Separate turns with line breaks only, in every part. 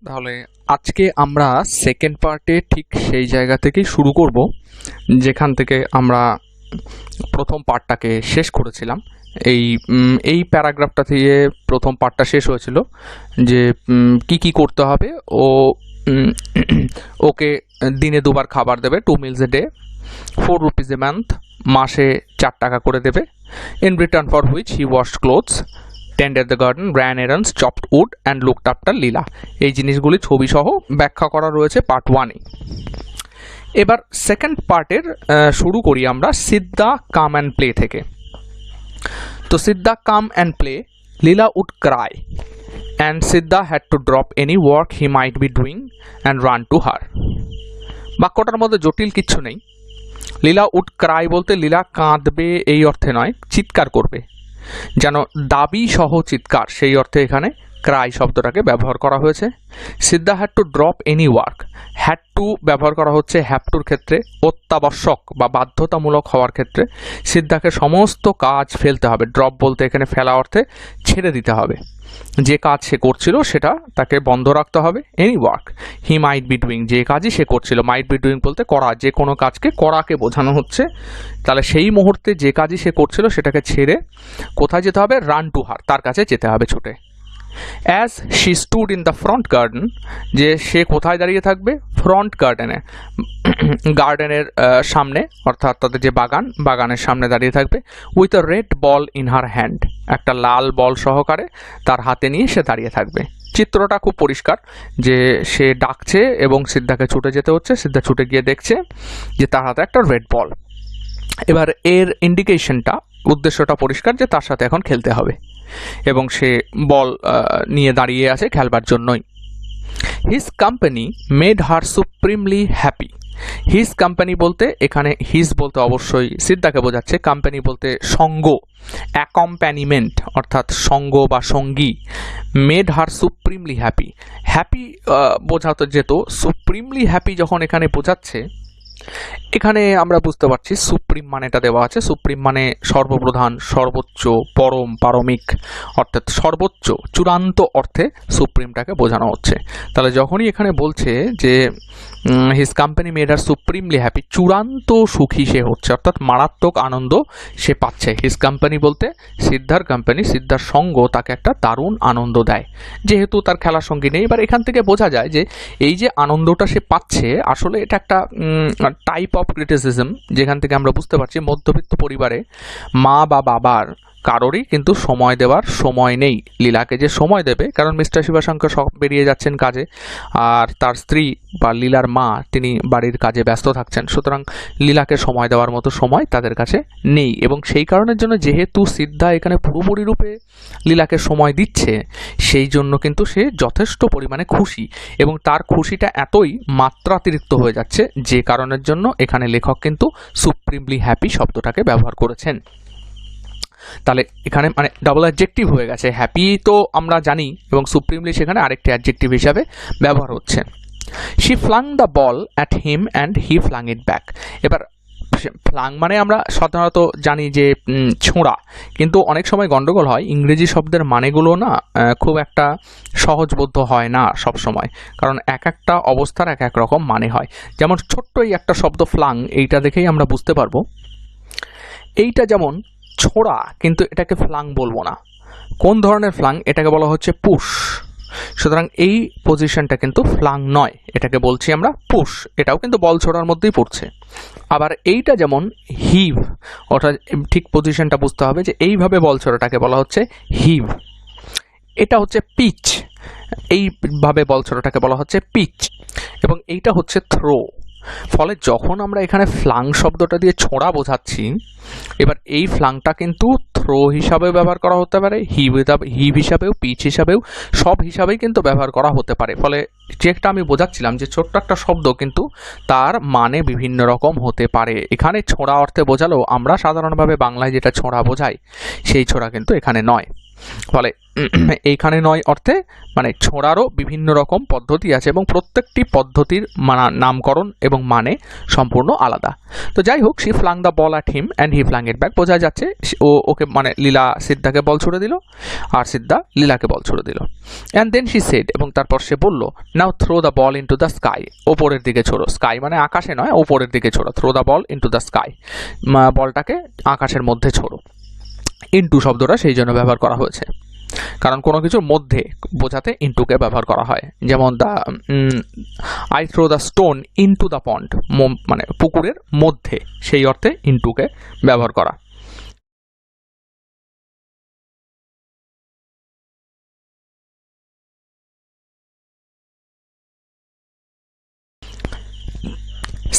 তাহলে আজকে আমরা সেকেন্ড পার্টে ঠিক সেই জায়গা থেকেই শুরু করব যেখান থেকে আমরা প্রথম পার্টটাকে শেষ করেছিলাম। এই প্যারাগ্রাফটা থেকে প্রথম পার্টটা শেষ হয়েছিল যে কি করতে হবে। উম, ওকে দিনে দুবার খাবার দেবে, 2 meals a day, 4 rupees a month, মাসে 4 টাকা করে দেবে। In return for which he washed clothes, tended the garden, ran errands, chopped wood and looked after লীলা। এই জিনিসগুলি ছবি সহ ব্যাখ্যা করা রয়েছে পার্ট 1-এ। এবার সেকেন্ড পার্টের শুরু করি আমরা সিদ্ধা কাম অ্যান্ড প্লে থেকে। তো Siddha come and play, Leela would cry and Siddha had to drop any work he might be doing and run to her। বাক্যটার মধ্যে জটিল কিচ্ছু নেই। লীলা উড ক্রাই বলতে লীলা কাঁদবে এই অর্থে নয়, চিৎকার করবে, যেন দাবি সহ চিৎকার, সেই অর্থে এখানে ক্রাই শব্দটাকে ব্যবহার করা হয়েছে। Siddha had to drop any work, had to ব্যবহার করা হচ্ছে হ্যাভ টুর ক্ষেত্রে, অত্যাবশ্যক বা বাধ্যতামূলক হওয়ার ক্ষেত্রে সিদ্ধাকে সমস্ত কাজ ফেলতে হবে। ড্রপ বলতে এখানে ফেলা অর্থে ছেড়ে দিতে হবে। যে কাজ সে করছিল সেটা তাকে বন্ধ রাখতে হবে। Any work he might be doing, যে কাজই সে করছিল, মাইট বি ডুইং বলতে করা, যে কোনো কাজকে করাকে বোঝানো হচ্ছে। তাহলে সেই মুহূর্তে যে কাজই সে করছিল সেটাকে ছেড়ে কোথায় যেতে হবে? রান টু হার, তার কাছে যেতে হবে ছুটে। As she stood in the front garden, যে সে কোথায় দাঁড়িয়ে থাকবে? ফ্রন্ট গার্ডেনে, গার্ডেনের সামনে, অর্থাৎ তাদের যে বাগানের সামনে দাঁড়িয়ে থাকবে। With a red ball in her hand, একটা লাল বল সহকারে তার হাতে নিয়ে সে দাঁড়িয়ে থাকবে। চিত্রটা খুব পরিষ্কার যে সে ডাকছে এবং সিদ্ধাকে ছুটে যেতে হচ্ছে। সিদ্ধা ছুটে গিয়ে দেখছে যে তার হাতে একটা রেড বল। এবার এর ইন্ডিকেশনটা, উদ্দেশ্যটা পরিষ্কার যে তার সাথে এখন খেলতে হবে এবং সে বল নিয়ে দাঁড়িয়ে আছে খেলবার জন্যই। His company made her supremely happy. His company বলতে এখানে হিজ বলতে অবশ্যই সিদ্ধাকে বোঝাচ্ছে, কোম্পানি বলতে সঙ্গ, অ্যাকম্প্যানিমেন্ট অর্থাৎ সঙ্গ বা সঙ্গী। Made her supremely happy, happy বোঝাতে যেত, সুপ্রিমলি হ্যাপি যখন এখানে বোঝাচ্ছে, এখানে আমরা বুঝতে পারছি সুপ্রিম মানেটা দেওয়া আছে। সুপ্রিম মানে সর্বপ্রধান, সর্বোচ্চ, পরম, পারমিক, অর্থাৎ সর্বোচ্চ, চূড়ান্ত অর্থে সুপ্রিমটাকে বোঝানো হচ্ছে। তাহলে যখনই এখানে বলছে যে হিজ কোম্পানি মেড আর সুপ্রিমলি হ্যাপি, চূড়ান্ত সুখী সে হচ্ছে, অর্থাৎ মারাত্মক আনন্দ সে পাচ্ছে। হিজ কোম্পানি বলতে সিদ্ধার কোম্পানি, সিদ্ধার সঙ্গ তাকে একটা দারুণ আনন্দ দেয়, যেহেতু তার খেলার সঙ্গী নেই। এবার এখান থেকে বোঝা যায় যে এই যে আনন্দটা সে পাচ্ছে, আসলে এটা একটা টাইপ অফ ক্রিটিসিজম, যেখান থেকে আমরা বুঝতে পারছি মধ্যবিত্ত পরিবারে মা বা বাবার কারোরই কিন্তু সময় দেওয়ার সময় নেই। লীলাকে যে সময় দেবে, কারণ মিস্টার শিবাশঙ্কর সব বেরিয়ে যাচ্ছেন কাজে, আর তার স্ত্রী বা লীলার মা তিনি বাড়ির কাজে ব্যস্ত থাকছেন, সুতরাং লীলাকে সময় দেওয়ার মতো সময় তাদের কাছে নেই। এবং সেই কারণের জন্য যেহেতু সিদ্ধা এখানে পুরোপুরি রূপে লীলাকে সময় দিচ্ছে, সেই জন্য কিন্তু সে যথেষ্ট পরিমাণে খুশি, এবং তার খুশিটা এতই মাত্রাতিরিক্ত হয়ে যাচ্ছে যে কারণের জন্য এখানে লেখক কিন্তু সুপ্রিমলি হ্যাপি শব্দটাকে ব্যবহার করেছেন। তাহলে এখানে মানে ডাবল অ্যাডজেক্টিভ হয়ে গেছে। হ্যাপি তো আমরা জানি, এবং সুপ্রিমলি সেখানে আরেকটি অ্যাডজেক্টিভ হিসাবে ব্যবহার হচ্ছে। She flung the ball at him and he flung it back. এবার ফ্লাং মানে আমরা সাধারণত জানি যে ছোঁড়া, কিন্তু অনেক সময় গন্ডগোল হয়, ইংরেজি শব্দের মানেগুলো না খুব একটা সহজবোধ্য হয় না সব সময়, কারণ এক একটা অবস্থার এক এক রকম মানে হয়। যেমন ছোট্ট এই একটা শব্দ ফ্লাং, এইটা দেখেই আমরা বুঝতে পারবো এইটা যেমন ছোঁড়া, কিন্তু এটাকে ফ্লাং বলবো না। কোন ধরনের ফ্লাং? এটাকে বলা হচ্ছে পুশ। সুতরাং এই পজিশনটা কিন্তু ফ্লাং নয়, এটাকে বলছি আমরা পুশ। এটাও কিন্তু বল ছোড়ার মধ্যেই পড়ছে। আবার এইটা যেমন হিভ, অর্থাৎ ঠিক পজিশনটা বুঝতে হবে যে এইভাবে বল ছোড়াটাকে বলা হচ্ছে হিভ। এটা হচ্ছে পিচ, এইভাবে বল ছোড়াটাকে বলা হচ্ছে পিচ, এবং এইটা হচ্ছে থ্রো। ফলে যখন আমরা এখানে ফ্লাং শব্দটা দিয়ে ছোঁড়া বোঝাচ্ছি, এবার এই ফ্লাংটা কিন্তু থ্রো হিসাবেও ব্যবহার করা হতে পারে, হিভ হিসাবেও, পিচ হিসাবেও, সব হিসাবেই কিন্তু ব্যবহার করা হতে পারে। ফলে যেটা আমি বোঝাচ্ছিলাম যে ছোট্ট একটা শব্দ কিন্তু তার মানে বিভিন্ন রকম হতে পারে। এখানে ছোঁড়া অর্থে বোঝালেও আমরা সাধারণভাবে বাংলায় যেটা ছোঁড়া বোঝাই সেই ছোঁড়া কিন্তু এখানে নয়। ফলে এইখানে নয় অর্থে মানে ছোঁড়ারও বিভিন্ন রকম পদ্ধতি আছে এবং প্রত্যেকটি পদ্ধতির নামকরণ এবং মানে সম্পূর্ণ আলাদা। তো যাই হোক, she flung the ball at him and he flung it back. বোঝা যাচ্ছে ওকে মানে লীলা সিদ্ধাকে বল ছুড়ে দিল আর সিদ্ধা লীলাকে বল ছুড়ে দিল। অ্যান্ড দেন শি সেড, এবং তারপর সে বলল, now throw the ball into the sky. ওপরের দিকে ছোড়ো। স্কাই মানে আকাশে নয়, ওপরের দিকে ছোড়ো। Throw the ball into the sky, বলটাকে আকাশের মধ্যে ছোড়ো। ইনটু শব্দটা সেই জন্য ব্যবহার করা হয়েছে কারণ কোনো কিছুর মধ্যে বোঝাতে ইনটুকে ব্যবহার করা হয়। যেমন I throw the stone into the pond, মানে পুকুরের মধ্যে, সেই অর্থে ইনটুকে ব্যবহার করা।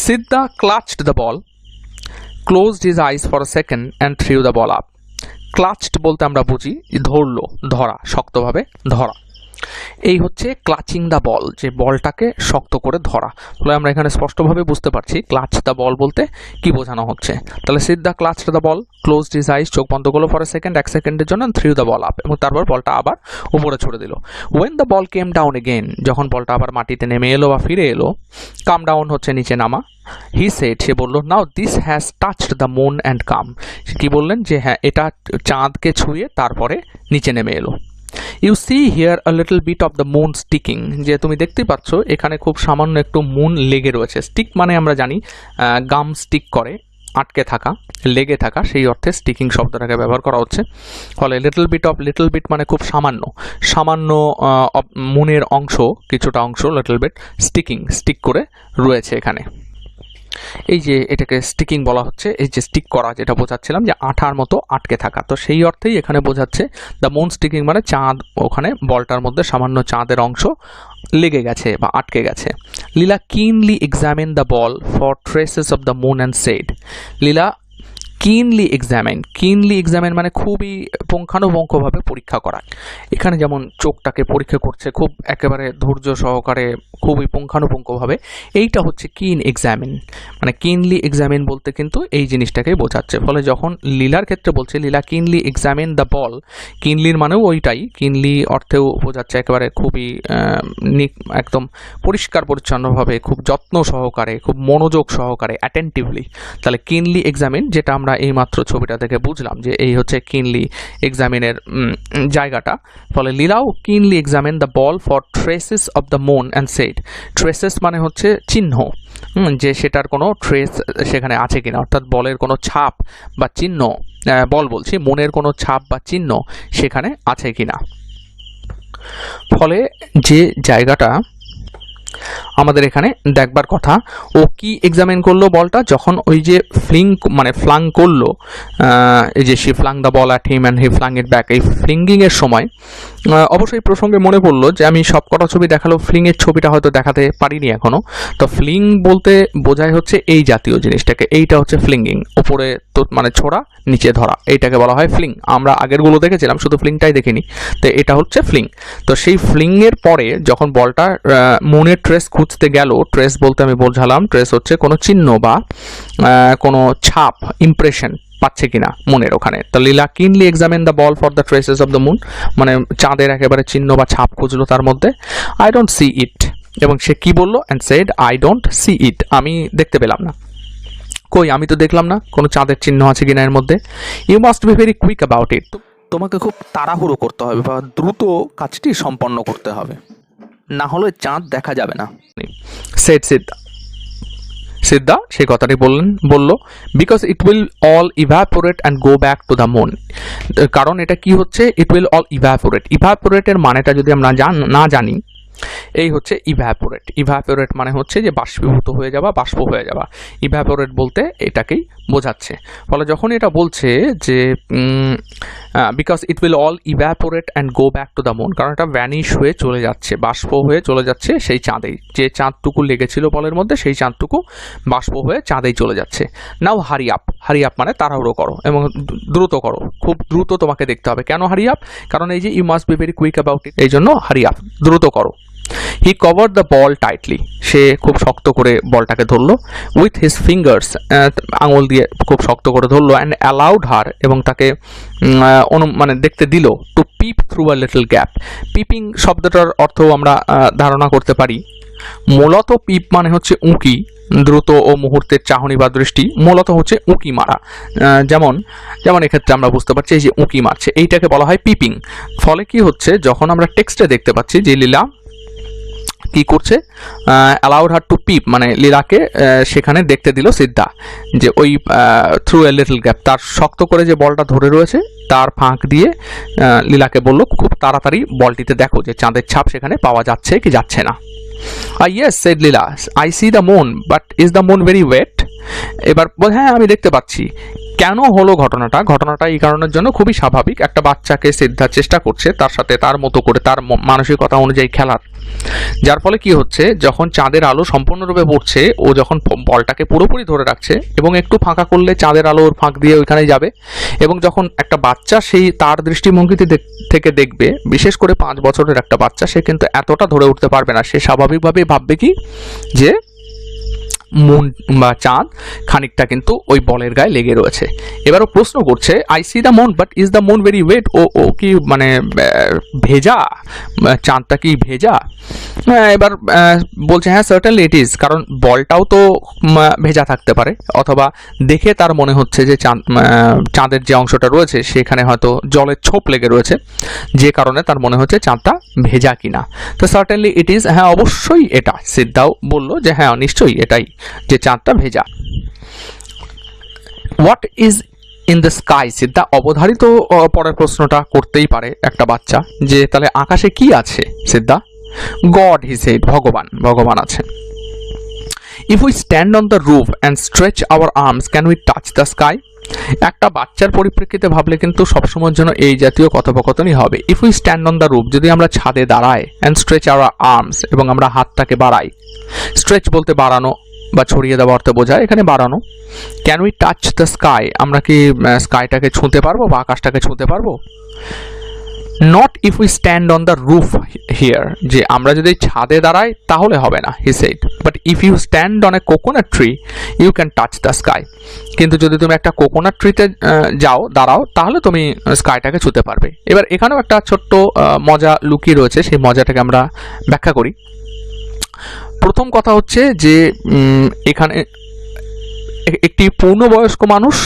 Siddha clutched the ball, closed his eyes for a second and threw the ball up. ক্লাচড বলতে আমরা বুঝি ধরলো, ধরা, শক্তভাবে ধরা। এই হচ্ছে ক্লাচিং দ্য বল, যে বলটাকে শক্ত করে ধরা। ফলে আমরা এখানে স্পষ্টভাবে বুঝতে পারছি ক্লাচ দ্য বল বলতে কি বোঝানো হচ্ছে। তাহলে Siddha clutched the ball, closed his eyes, চোখ বন্ধ করলো ফর এ সেকেন্ড, এক সেকেন্ডের জন্য, থ্রিউ দ্য বল আপ, এবং তারপর বলটা আবার উপরে ছুড়ে দিল। When the ball came down again, যখন বলটা আবার মাটিতে নেমে এলো বা ফিরে এলো, কাম ডাউন হচ্ছে নিচে নামা। হি সেড, সে বলল, now this has touched the moon and come. কি বললেন যে হ্যাঁ, এটা চাঁদকে ছুঁয়ে তারপরে নিচে নেমে এলো। You see here a little bit of the moon sticking, যে তুমি দেখতে পাচ্ছ এখানে খুব সামান্য একটু মুন লেগে রয়েছে। স্টিক মানে আমরা জানি গাম স্টিক করে, আটকে থাকা, লেগে থাকা, সেই অর্থে স্টিকিং শব্দটাকে ব্যবহার করা হচ্ছে। ফলে লিটল বিট মানে খুব সামান্য, সামান্য মুনের অংশ, কিছুটা অংশ লিটল বিট স্টিক করে রয়েছে এখানে। এই যে এটাকে স্টিকিং বলা হচ্ছে, এই যে স্টিক করা যেটা বোঝাচ্ছিলাম যে আঠার মতো আটকে থাকা, তো সেই অর্থেই এখানে বোঝাচ্ছে দ্য মুন স্টিকিং মানে চাঁদ, ওখানে বলটার মধ্যে সামান্য চাঁদের অংশ লেগে গেছে বা আটকে গেছে। Leela keenly examine the ball for traces of the moon and said. Leela keenly examine মানে খুবই পুঙ্খানুপুঙ্খভাবে পরীক্ষা করা। এখানে যেমন চোখটাকে পরীক্ষা করছে খুব একেবারে ধৈর্য সহকারে, খুবই পুঙ্খানুপুঙ্খভাবে, এইটা হচ্ছে কিন এক্সামিন। মানে কিনলি এক্সামিন বলতে কিন্তু এই জিনিসটাকেই বোঝাচ্ছে। ফলে যখন লীলার ক্ষেত্রে বলছে লীলা কিনলি এক্সামিন দ্য বল, কিনলির মানেও ওইটাই, কিনলি অর্থেও বোঝাচ্ছে একেবারে খুবই একদম পরিষ্কার পরিচ্ছন্নভাবে, খুব যত্ন সহকারে, খুব মনোযোগ সহকারে, অ্যাটেন্টিভলি। তাহলে কিনলি এক্সামিন, যেটা আমরা এইমাত্র ছবিটা থেকে বুঝলাম যে এই হচ্ছে কিনলি এক্সামিনের জায়গাটা। ফলে লীলাও কিনলি examine the ball for traces of the moon and shed. Traces মানে হচ্ছে চিহ্ন, যে সেটার কোনো ট্রেস সেখানে আছে কিনা, অর্থাৎ বলের কোনো ছাপ বা চিহ্ন, মুনের কোনো ছাপ বা চিহ্ন সেখানে আছে কিনা। ফলে যে জায়গাটা আমাদের এখানে দেখবার কথা, ও কি এক্সামিন করলো বলটা, যখন ওই যে ফ্লাং করলো, এই যে she flung the ball at him and he flung it back, এই ফ্লিঙ্গিংয়ের সময় অবশ্যই প্রসঙ্গে মনে পড়লো যে আমি সব কটা ছবি দেখালো, ফ্লিংয়ের ছবিটা হয়তো দেখাতে পারিনি এখনো। তো ফ্লিং বলতে বোঝায় হচ্ছে এই জাতীয় জিনিসটাকে, এইটা হচ্ছে ফ্লিঙ্গিং, ওপরে তো মানে ছোড়া, নিচে ধরা, এইটাকে বলা হয় ফ্লিং। আমরা আগেরগুলো দেখেছিলাম, শুধু ফ্লিংটাই দেখিনি, তো এটা হচ্ছে ফ্লিং। তো সেই ফ্লিংয়ের পরে যখন বলটা মুনের ট্রেস খুঁজতে গেল, ট্রেস বলতে আমি বোঝালাম ট্রেস হচ্ছে কোনো চিহ্ন বা কোনো ছাপ, ইমপ্রেশন পাচ্ছে কিনা মুনের ওখানে। তো লীলা keenly examine the ball for the traces of the moon, মানে চাঁদের একেবারে চিহ্ন বা ছাপ খুঁজলো তার মধ্যে। আই ডোন্ট সি ইট, এবং সে কি বললো, and said I don't see it, আমি দেখতে পেলাম না। কই, আমি তো দেখলাম না কোনো চাঁদের চিহ্ন আছে কিনা এর মধ্যে। You must be very quick about it, তোমাকে খুব তাড়াহুড়ো করতে হবে বা দ্রুত কাজটি সম্পন্ন করতে হবে, না হলে চাঁদ দেখা যাবে না। সেড সিদ্ধা সেই কথাটি বলল because it will all evaporate and go back to the moon. কারণ এটা কি হচ্ছে, ইট উইল অল ইভাপোরেটের মানেটা যদি আমরা না জানি, এই হচ্ছে ইভাপোরেট মানে হচ্ছে যে বাষ্পীভূত হয়ে যাওয়া, বাষ্প হয়ে যাওয়া। ইভাপোরেট বলতে এটাকেই বোঝাচ্ছে। ফলে যখন এটা বলছে যে because it will all evaporate and go back to the moon, কারণ এটা ভ্যানিশ হয়ে চলে যাচ্ছে, বাষ্প হয়ে চলে যাচ্ছে সেই চাঁদেই, যে চাঁদটুকু লেগেছিল বলের মধ্যে সেই চাঁদটুকু বাষ্প হয়ে চাঁদেই চলে যাচ্ছে। নাও হারি আপ মানে তাড়াহুড়ো করো এবং দ্রুত করো, খুব দ্রুত তোমাকে দেখতে হবে। কেন হারি আপ? কারণ এই যে you must be very quick about it, এই জন্য হারি আপ, দ্রুত করো। He cover the ball tightly, সে খুব শক্ত করে বলটাকে ধরলো, উইথ হিজ ফিঙ্গার্স, আঙুল দিয়ে খুব শক্ত করে ধরলো, অ্যান্ড অ্যালাউড হার, এবং তাকে মানে দেখতে দিল, to peep through a little gap. Peeping শব্দটার অর্থ আমরা ধারণা করতে পারি। মূলত পিপ মানে হচ্ছে উঁকি, দ্রুত ও মুহূর্তের চাহনি বা দৃষ্টি, মূলত হচ্ছে উঁকি মারা। যেমন এক্ষেত্রে আমরা বুঝতে পারছি এই যে উঁকি মারছে, এইটাকে বলা হয় পিপিং। ফলে কি হচ্ছে, যখন আমরা টেক্সটে দেখতে পাচ্ছি যে লীলা কি করছে, অ্যালাউড হার টু পিপ, মানে লীলাকে সেখানে দেখতে দিল সিদ্ধা, যে ওই থ্রু এ লিটল গ্যাপ, তার শক্ত করে যে বলটা ধরে রয়েছে তার ফাঁক দিয়ে লীলাকে বলল খুব তাড়াতাড়ি বলটিতে দেখো যে চাঁদের ছাপ সেখানে পাওয়া যাচ্ছে কি যাচ্ছে না। Yes said Leela, I see the moon, but is the moon very wet. এবার হ্যাঁ আমি দেখতে পাচ্ছি। কেন হলো ঘটনাটা এই কারণের জন্য খুবই স্বাভাবিক। একটা বাচ্চাকে সিদ্ধার চেষ্টা করছে তার সাথে তার মতো করে তার মানসিকতা অনুযায়ী খেলার, যার ফলে কি হচ্ছে, যখন চাঁদের আলো সম্পূর্ণরূপে পড়ছে, ও যখন বলটাকে পুরোপুরি ধরে রাখছে এবং একটু ফাঁকা করলে চাঁদের আলো ওর ফাঁক দিয়ে ওইখানেই যাবে, এবং যখন একটা বাচ্চা সেই তার দৃষ্টিভঙ্গিতে থেকে দেখবে, বিশেষ করে 5 বছরের একটা বাচ্চা, সে কিন্তু এতটা ধরে উঠতে পারবে না। সে স্বাভাবিকভাবেই ভাববে কি যে মুন বা চাঁদ খানিকটা কিন্তু ওই বলের গায়ে লেগে রয়েছে। এবারও প্রশ্ন করছে, I see the moon, but is the moon very wet, ও কি মানে ভেজা, চাঁদটা কি ভেজা? এবার বলছে হ্যাঁ সার্টেনলি ইট ইজ, কারণ বলটাও তো ভেজা থাকতে পারে, অথবা দেখে তার মনে হচ্ছে যে চাঁদের যে অংশটা রয়েছে সেখানে হয়তো জলের ছোপ লেগে রয়েছে, যে কারণে তার মনে হচ্ছে চাঁদটা ভেজা কিনা। তো সার্টেনলি ইট ইজ, হ্যাঁ অবশ্যই এটা। সিদ্ধাও বলল যে হ্যাঁ নিশ্চয়ই এটাই, যে চাঁদটা ভেজা। What is in the sky? Siddha অবধারিত পরের প্রশ্নটা করতেই পারে একটা বাচ্চা, যে তাহলে আকাশে কি আছে? সিদ্ধা, গড হি সেড, ভগবান আছেন। If we stand on the roof and stretch our arms, can we touch the sky? একটা বাচ্চার পরিপ্রেক্ষিতে ভাবলে কিন্তু সবসময়ের জন্য এই জাতীয় কথোপকথনই হবে। If we stand on the roof, যদি আমরা ছাদে দাঁড়াই, অ্যান্ড স্ট্রেচ আওয়ার আর্মস, এবং আমরা হাতটাকে বাড়াই। স্ট্রেচ বলতে বাড়ানো বা ছড়িয়ে দেওয়া অর্থে বোঝায়, এখানে বাড়ানো। Can we touch the sky, আমরা কি স্কাইটাকে ছুঁতে পারবো বা আকাশটাকে ছুঁতে পারবো? Not if we stand on the roof here, যে আমরা যদি ছাদে দাঁড়াই তাহলে হবে না, he said, but if you stand on a coconut tree you can touch the sky. কিন্তু যদি তুমি একটা কোকোনাট ট্রিতে দাঁড়াও, তাহলে তুমি স্কাইটাকে ছুঁতে পারবে। এবার এখানেও একটা ছোট্ট মজা লুকিয়ে রয়েছে, সেই মজাটাকে আমরা ব্যাখ্যা করি। প্রথম কথা হচ্ছে যে এখানে একটি পূর্ণবয়স্ক মানুষ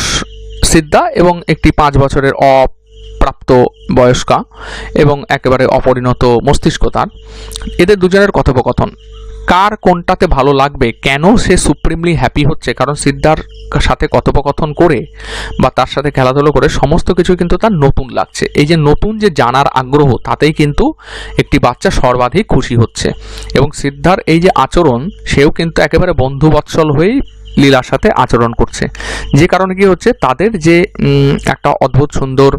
সিদ্ধা এবং একটি 5 বছরের অপ্রাপ্ত বয়স্কা এবং একেবারে অপরিণত মস্তিষ্ক তার, এদের দুজনের কথোপকথন কার কোনটাতে ভালো লাগবে, কেন সে সুপ্রিমলি হ্যাপি হচ্ছে, কারণ সিদ্ধার সাথে কথোপকথন করে বা তার সাথে খেলাধুলো করে সমস্ত কিছু কিন্তু তার নতুন লাগছে। এই যে নতুন যে জানার আগ্রহ, তাতেই কিন্তু একটি বাচ্চা সর্বাধিক খুশি হচ্ছে। এবং সিদ্ধার এই যে আচরণ, সেও কিন্তু একেবারে বন্ধুবৎসল হয়েই লীলার সাথে আচরণ করছে, যে কারণে কি হচ্ছে, তাদের যে একটা অদ্ভুত সুন্দর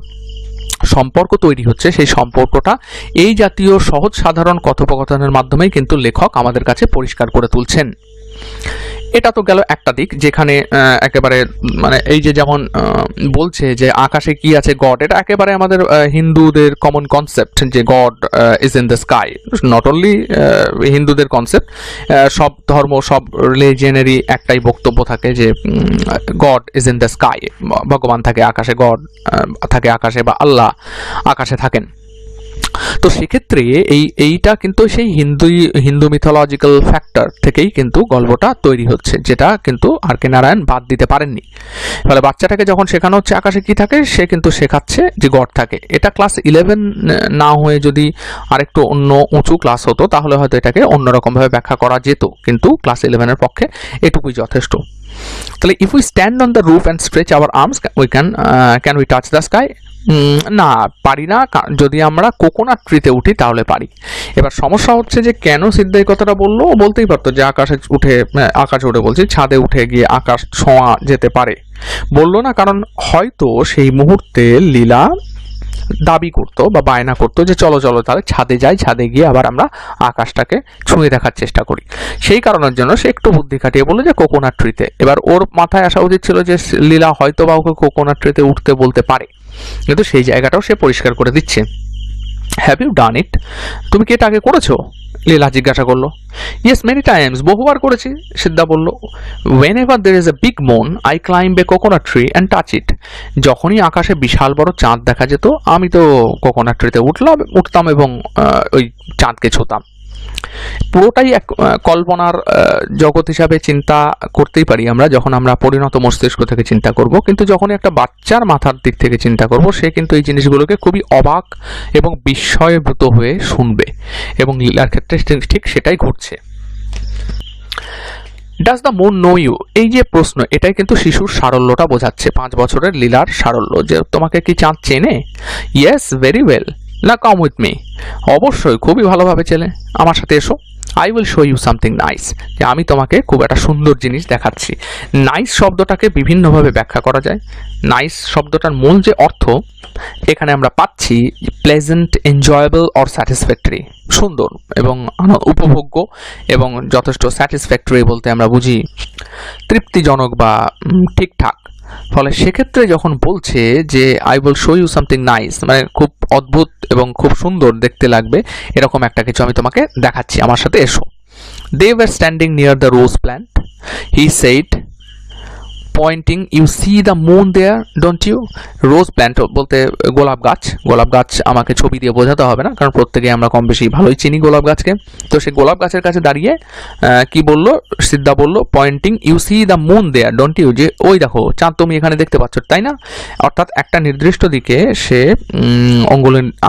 সম্পর্ক তৈরি হচ্ছে, সেই সম্পর্কটা এই জাতীয় সহজ সাধারণ কথোপকথনের মাধ্যমেই কিন্তু লেখক আমাদের কাছে পরিষ্কার করে তুলছেন। এটা তো গেল একটা দিক, যেখানে একেবারে মানে এই যে যেমন বলছে যে আকাশে কি আছে, গড, এটা একেবারে আমাদের হিন্দুদের কমন কনসেপ্ট, যে god is in the sky. Not only হিন্দুদের কনসেপ্ট, সব ধর্ম সব রিলিজিয়নেরই একটাই বক্তব্য থাকে যে god is in the sky, ভগবান থাকে আকাশে, গড থাকে আকাশে, বা আল্লাহ আকাশে থাকেন। তো সেক্ষেত্রে এইটা কিন্তু সেই হিন্দু মিথোলজিক্যাল ফ্যাক্টর থেকেই কিন্তু গল্পটা তৈরি হচ্ছে, যেটা কিন্তু আর কে নারায়ণ বাদ দিতে পারেননি। ফলে বাচ্চাটাকে যখন শেখানো হচ্ছে আকাশে কি থাকে, সে কিন্তু শেখাচ্ছে যে গড থাকে। এটা ক্লাস 11 না হয়ে যদি আরেকটু অন্য উঁচু ক্লাস হতো, তাহলে হয়তো এটাকে অন্যরকমভাবে ব্যাখ্যা করা যেত, কিন্তু ক্লাস 11-এর পক্ষে এটুকুই যথেষ্ট। তাহলে if we stand on the roof and stretch our arms can we touch the sky? না, পারি না। যদি আমরা কোকোনাট ট্রিতে উঠি তাহলে পারি। এবার সমস্যা হচ্ছে যে কেন সিদ্ধা এই কথাটা বললো, বলতেই পারতো যে আকাশে উঠে বলছি, ছাদে উঠে গিয়ে আকাশ ছোঁয়া যেতে পারে, বললো না, কারণ হয়তো সেই মুহূর্তে লীলা দাবি করতো বা বায়না করতো যে চলো তাহলে ছাদে যাই, ছাদে গিয়ে আবার আমরা আকাশটাকে ছুঁয়ে দেখার চেষ্টা করি। সেই কারণের জন্য সে একটু বুদ্ধি খাটিয়ে বললো যে কোকোনাট ট্রিতে। এবার ওর মাথায় আসা উচিত ছিল যে লীলা হয়তো বা ওকে কোকোনাট ট্রিতে উঠতে বলতে পারে, কিন্তু সেই জায়গাটাও সে পরিষ্কার করে দিচ্ছে। হ্যাভ ইউ ডান ইট? তুমি কি এটা আগে করেছো? লীলা জিজ্ঞাসা করলো। ইয়েস, মেনি টাইমস, বহুবার করেছি, সিদ্ধা বলল। Whenever there is a big moon I climb a coconut tree and touch it. যখনই আকাশে বিশাল বড় চাঁদ দেখা যেত আমি তো কোকোনাট ট্রিতে উঠতাম এবং ওই চাঁদকে ছুতাম। পুরোটাই এক কল্পনার জগৎ হিসাবে চিন্তা করতেই পারি আমরা যখন আমরা পরিণত মস্তিষ্ক থেকে চিন্তা করব, কিন্তু যখনই একটা বাচ্চার মাথার দিক থেকে চিন্তা করব সে কিন্তু এই জিনিসগুলোকে খুবই অবাক এবং বিস্ময়ভূত হয়ে শুনবে, এবং লীলার ক্ষেত্রে ঠিক সেটাই ঘটছে। Does the moon know you? এই যে প্রশ্ন, এটাই কিন্তু শিশুর সারল্যটা বোঝাচ্ছে, 5 বছরের লীলার সারল্য, যে তোমাকে কি চাঁদ চেনে? Yes, very well. না, কাম উইথ মি। অবশ্যই, খুবই ভালোভাবে চেনে, আমার সাথে এসো। I will show you something nice. যে আমি তোমাকে খুব একটা সুন্দর জিনিস দেখাচ্ছি। নাইস শব্দটাকে বিভিন্নভাবে ব্যাখ্যা করা যায়। নাইস শব্দটার মূল যে অর্থ এখানে আমরা পাচ্ছি প্লেজেন্ট, এনজয়েবল অর স্যাটিসফ্যাক্টরি, সুন্দর এবং উপভোগ্য, এবং যথেষ্ট স্যাটিসফ্যাক্টরি বলতে আমরা বুঝি তৃপ্তিজনক বা ঠিকঠাক। ফলে সেক্ষেত্রে যখন বলছে যে I will show you something nice, মানে খুব অদ্ভুত এবং খুব সুন্দর দেখতে লাগবে এরকম একটা কিছু আমি তোমাকে দেখাচ্ছি, আমার সাথে এসো। They were standing near the rose plant, he said pointing, you see the moon there don't you? Rose plant বলতে গোলাপ গাছ। গোলাপ গাছ আমাকে ছবি দিয়ে বোঝাতে হবে না, কারণ প্রত্যেকে আমরা কম বেশি ভালোই চিনি গোলাপ গাছকে। তো সেই গোলাপ গাছের কাছে দাঁড়িয়ে কি বললো? সিদ্ধা বলল pointing, you see the moon there don't you? যে ওই দেখো চাঁদ তুমি এখানে দেখতে পাচ্ছ, তাই না? অর্থাৎ একটা নির্দিষ্ট দিকে সে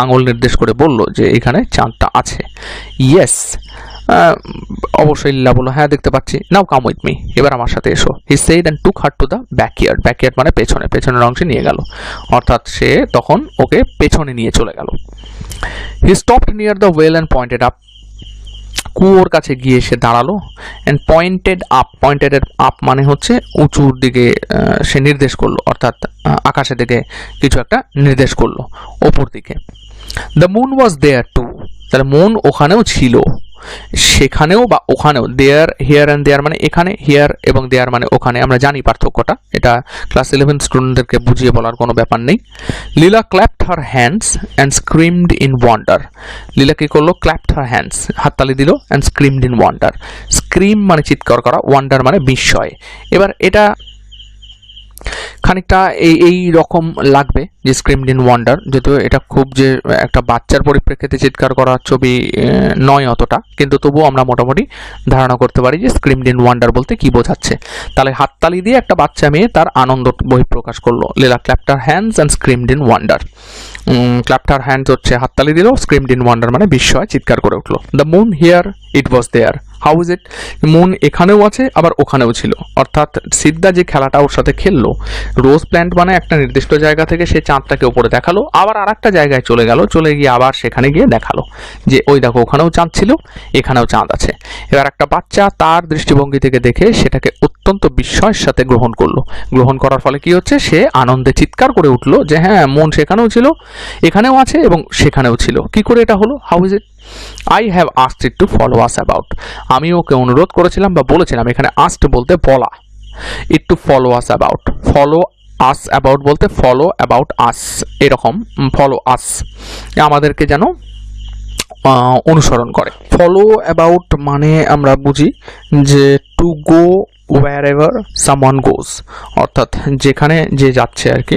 আঙুল নির্দেশ করে বলল যে এখানে চাঁদটা আছে। ইয়েস, অবশ্যই লীলা বলল, হ্যাঁ দেখতে পাচ্ছি। নাও কাম উইথ মি, এবার আমার সাথে এসো। He said and took her to the backyard. Backyard মানে পেছনের অংশে নিয়ে গেল, অর্থাৎ সে তখন ওকে পেছনে নিয়ে চলে গেল। He stopped near the well and pointed up. কুয়োর কাছে গিয়ে সে দাঁড়ালো, and pointed up. Pointed up মানে হচ্ছে উঁচুর দিকে সে নির্দেশ করলো, অর্থাৎ আকাশের দিকে কিছু একটা নির্দেশ করলো, ওপর দিকে। The moon was there too. তাহলে মুন ওখানেও ছিল, সেখানেও বা ওখানেও। দেয়ার, হিয়ার অ্যান্ড দেয়ার মানে এখানে, হিয়ার এবং দেয়ার মানে ওখানে। আমরা জানি পার্থক্যটা, এটা ক্লাস 11 স্টুডেন্টদেরকে বুঝিয়ে বলার কোনো ব্যাপার নেই। Leela clapped her hands and screamed in wonder. Leela কি করলো? ক্ল্যাপড হার হ্যান্ডস, হাততালি দিল, and screamed in wonder. Scream মানে চিৎকার করা, ওয়ান্ডার মানে বিস্ময়। এবার এটা খানিকটা এই রকম লাগবে যে স্ক্রিমড ইন ওয়ান্ডার, যদিও এটা খুব যে একটা বাচ্চার পরিপ্রেক্ষিতে চিৎকার করা ছবি নয় অতটা, কিন্তু তবুও আমরা মোটামুটি ধারণা করতে পারি যে স্ক্রিমড ইন ওয়ান্ডার বলতে কি বোঝাচ্ছে। তাহলে হাততালি দিয়ে একটা বাচ্চা মেয়ে তার আনন্দ বহিঃপ্রকাশ করলো। Leela clapped her hands and screamed in wonder. Clapped her hands হচ্ছে হাততালি দিল, স্ক্রিমড ইন ওয়ান্ডার মানে বিস্ময়, চিৎকার করে উঠলো। The moon here, it was there, how is it? Moon এখানেও আছে আবার ওখানেও ছিল, অর্থাৎ সিদ্ধা যে খেলাটা ওর সাথে খেললো, রোজ প্ল্যান্ট মানে একটা নির্দিষ্ট জায়গা থেকে সে চাঁদটাকে উপরে দেখালো, আবার আর একটা জায়গায় চলে গেল, চলে গিয়ে আবার সেখানে গিয়ে দেখালো যে ওই দেখো ওখানেও চাঁদ ছিল, এখানেও চাঁদ আছে। এবার একটা বাচ্চা তার দৃষ্টিভঙ্গি থেকে দেখে সেটাকে অত্যন্ত বিস্ময়ের সাথে গ্রহণ করলো। গ্রহণ করার ফলে কি হচ্ছে? সে আনন্দে চিৎকার করে উঠলো যে হ্যাঁ, মন সেখানেও ছিল, এখানেও আছে এবং সেখানেও ছিল। কি করে এটা হলো? How is it? I have asked it to follow us about. আমি ওকে অনুরোধ করেছিলাম বা বলেছিলাম, এখানে আস্কড বলতে বলা, it to follow us about. Follow us about বলতে ফলো অ্যাবাউট আস, এরকম ফলো আস, আমাদেরকে যেন অনুসরণ করে। ফলো অ্যাবাউট মানে আমরা বুঝি যে to go wherever someone goes, অর্থাৎ যেখানে যে যাচ্ছে আর কি।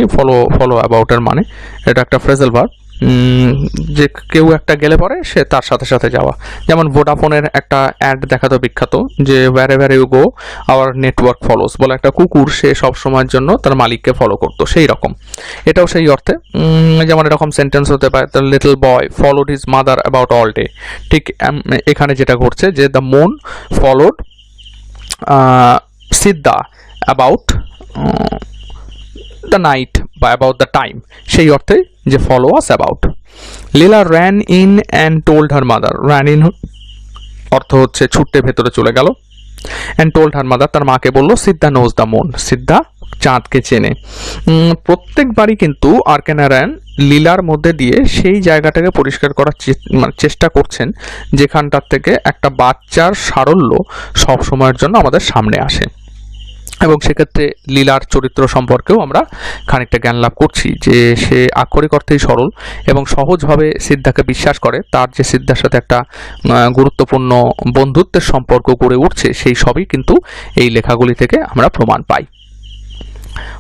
ফলো অ্যাবাউটের মানে এটা একটা ফ্রেজাল ভার্ব, যে কেউ একটা গেলে পরে সে তার সাথে সাথে যাওয়া। যেমন ভোডাফোনের একটা অ্যাড দেখাতো বিখ্যাত, যে wherever you go our network follows, বলে একটা কুকুর সে সব সময়ের জন্য তার মালিককে ফলো করতো, সেই রকম এটাও সেই অর্থে। যেমন এরকম সেন্টেন্স হতে পারে, the little boy followed his mother about all day. ঠিক এখানে যেটা ঘটছে যে the moon followed Siddha about the night বা অ্যাবাউট দ্য টাইম, সেই অর্থে যে follow us about. Leela ran in and told her mother. Ran in অর্থ হচ্ছে ছুটতে ভেতরে চলে গেল, অ্যান্ড টোল্ড হার মাদার, তার মাকে বললো সিদ্ধা নোজ দ্য মুন, সিদ্ধা চাঁদকে চেনে। প্রত্যেকবারই কিন্তু আর্কেনারায়ণ লীলার মধ্যে দিয়ে সেই জায়গাটাকে পরিষ্কার করার চেষ্টা করছেন যেখানটার থেকে একটা বাচ্চার সারল্য সব সময়ের জন্য আমাদের সামনে আসে। এবং সেক্ষেত্রে লীলার চরিত্র সম্পর্কেও আমরা খানিকটা জ্ঞান লাভ করছি যে সে আক্ষরিক অর্থেই সরল এবং সহজভাবে সিদ্ধাকে বিশ্বাস করে। তার যে সিদ্ধার সাথে একটা গুরুত্বপূর্ণ বন্ধুত্বের সম্পর্ক গড়ে উঠছে, সেই সবই কিন্তু এই লেখাগুলি থেকে আমরা প্রমাণ পাই।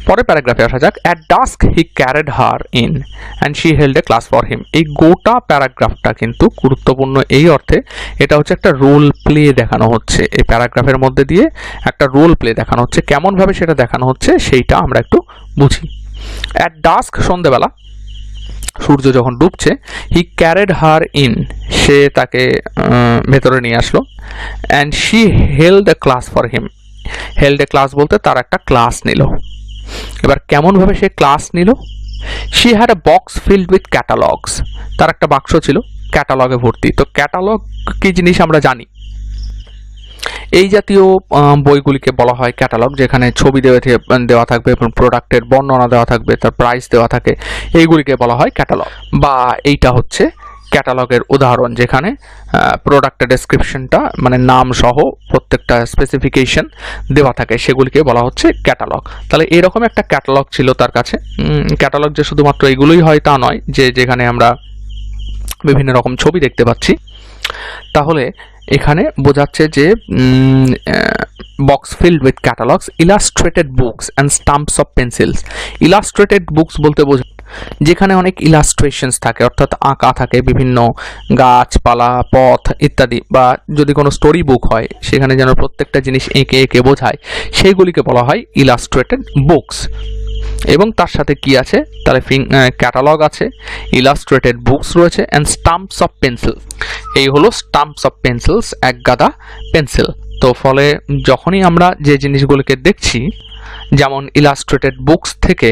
পরের প্যারাগ্রাফে আসা যাক। At dusk he carried her in and she held A class for him. এই গোটা প্যারাগ্রাফটা কিন্তু গুরুত্বপূর্ণ এই অর্থে এটা হচ্ছে একটা রোল প্লে দেখানো হচ্ছে। এই প্যারাগ্রাফের মধ্যে দিয়ে একটা রোল প্লে দেখানো হচ্ছে। কেমনভাবে সেটা দেখানো হচ্ছে সেইটা আমরা একটু বুঝি। অ্যাট ডাস্ক, সন্ধ্যেবেলা, সূর্য যখন ডুবছে, হি ক্যারেড হার ইন, সে তাকে ভেতরে নিয়ে আসলো। And she held A class for him. Held A class বলতে তার একটা ক্লাস নিল। এবার কেমনভাবে সে ক্লাস নিল? She had a box filled with catalogues. তার একটা বাক্স ছিল ক্যাটালগে ভর্তি। তো ক্যাটালগ কি জিনিস আমরা জানি। এই জাতীয় বইগুলিকে বলা হয় ক্যাটালগ, যেখানে ছবি দেওয়া থাকবে, প্রোডাক্টের বর্ণনা দেওয়া থাকবে, তার প্রাইস দেওয়া থাকে, এইগুলিকে বলা হয় ক্যাটালগ। বা এইটা হচ্ছে ক্যাটালগের উদাহরণ, যেখানে প্রোডাক্টের ডেসক্রিপশনটা মানে নাম সহ প্রত্যেকটা স্পেসিফিকেশন দেওয়া থাকে, সেগুলিকে বলা হচ্ছে ক্যাটালগ। তাহলে এরকম একটা ক্যাটালগ ছিল তার কাছে। ক্যাটালগ যে শুধুমাত্র এগুলোই হয় তা নয়, যেখানে আমরা বিভিন্ন রকম ছবি দেখতে পাচ্ছি। তাহলে এখানে বোঝাচ্ছে যে box filled with catalogues, illustrated books and stamps of pencils. Illustrated books বলতে যেখানে অনেক ইলাস্ট্রেশনস থাকে, অর্থাৎ আঁকা থাকে, বিভিন্ন গাছপালা, পথ ইত্যাদি, বা যদি কোনো স্টোরি বুক হয় সেখানে যেন প্রত্যেকটা জিনিস এঁকে এঁকে বোঝায়, সেইগুলিকে বলা হয় ইলাস্ট্রেটেড বুকস। এবং তার সাথে কি আছে? তাহলে ক্যাটালগ আছে, ইলাস্ট্রেটেড বুকস রয়েছে, অ্যান্ড স্টাম্পস অফ পেন্সিল। এই হলো স্টাম্পস অফ পেন্সিলস, এক গাদা পেন্সিল। তো ফলে যখনই আমরা যে জিনিসগুলোকে দেখছি, যেমন ইলাস্ট্রেটেড বুকস থেকে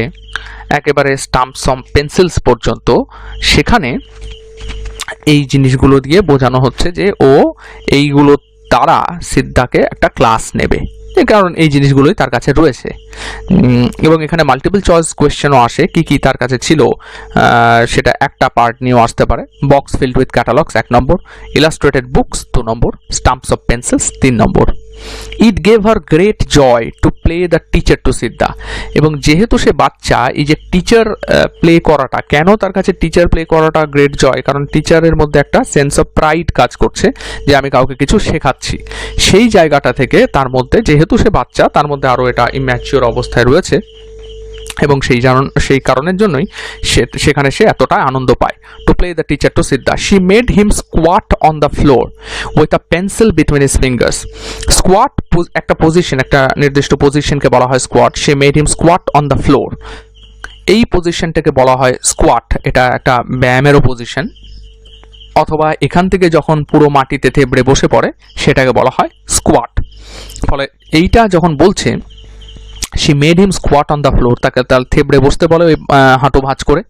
একেবারে স্টাম্পস অফ পেন্সিলস পর্যন্ত, সেখানে এই জিনিসগুলো দিয়ে বোঝানো হচ্ছে যে ও এইগুলো দ্বারা সিদ্ধাকে একটা ক্লাস নেবে, কারণ এই জিনিসগুলোই তার কাছে রয়েছে। এবং এখানে মাল্টিপল চয়েস কোয়েশ্চেনও আসে, কি কি তার কাছে ছিল সেটা একটা পার্ট নিয়েও আসতে পারে। বক্স ফিল্ড উইথ ক্যাটালগস 1 নম্বর, ইলাস্ট্রেটেড বুকস 2 নম্বর, স্টাম্পস অফ পেন্সিলস 3 নম্বর। It gave her great joy to play the teacher to Siddha. এবং যেহেতু সে বাচ্চা, এই যে টিচার প্লে করাটা, কেন তার কাছে টিচার প্লে করাটা গ্রেট জয়? কারণ টিচারের মধ্যে একটা সেন্স অফ প্রাইড কাজ করছে যে আমি কাউকে কিছু শেখাচ্ছি। সেই জায়গাটা থেকে তার মধ্যে, যেহেতু সে বাচ্চা, তার মধ্যে আরও এটা ইম্যাচিওর অবস্থায় রয়েছে, এবং সেই কারণের জন্যই সেখানে সে এতটা আনন্দ পায়। To play the teacher to Siddha, she made him squat on the floor with a pencil between his fingers. Squat একটা পজিশন, একটা নির্দিষ্ট পজিশনকে বলা হয় squat. She made him squat on the floor, এই পজিশনটাকে বলা হয় স্কোয়াট। এটা একটা ব্যায়ামেরও পজিশন, অথবা এখান থেকে যখন পুরো মাটিতে থেবড়ে বসে পড়ে সেটাকে বলা হয় স্কোয়াট। ফলে এইটা যখন বলছে she made him squat on the floor, তাকে তার থেবড়ে বসতে বলে ওই হাঁটু ভাঁজ করে।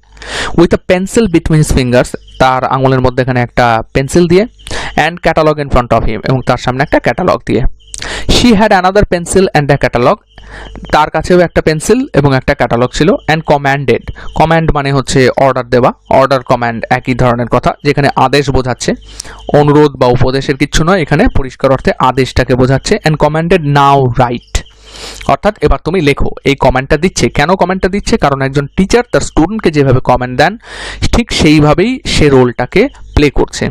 With a pencil between his fingers, তার আঙুলের মধ্যে এখানে একটা পেন্সিল দিয়ে। And catalogue in front of হিম, এবং তার সামনে একটা ক্যাটালগ দিয়ে। She had another pencil and a catalogue, তার কাছেও একটা পেন্সিল এবং একটা ক্যাটালগ ছিল। অ্যান্ড কমান্ডেড, কমান্ড মানে হচ্ছে অর্ডার দেওয়া, অর্ডার কমান্ড একই ধরনের কথা, যেখানে আদেশ বোঝাচ্ছে, অনুরোধ বা উপদেশের কিচ্ছু নয়, এখানে পরিষ্কার অর্থে আদেশটাকে বোঝাচ্ছে। অ্যান্ড কমান্ডেড নাও রাইট, অর্থাৎ এবার তুমি লেখো। এই কমেন্টটা দিচ্ছে, কেন কমেন্টটা দিচ্ছে? কারণ একজন টিচার তার স্টুডেন্টকে যেভাবে কমেন্ট দেন, ঠিক সেইভাবেই সে রোলটাকে প্লে করছে।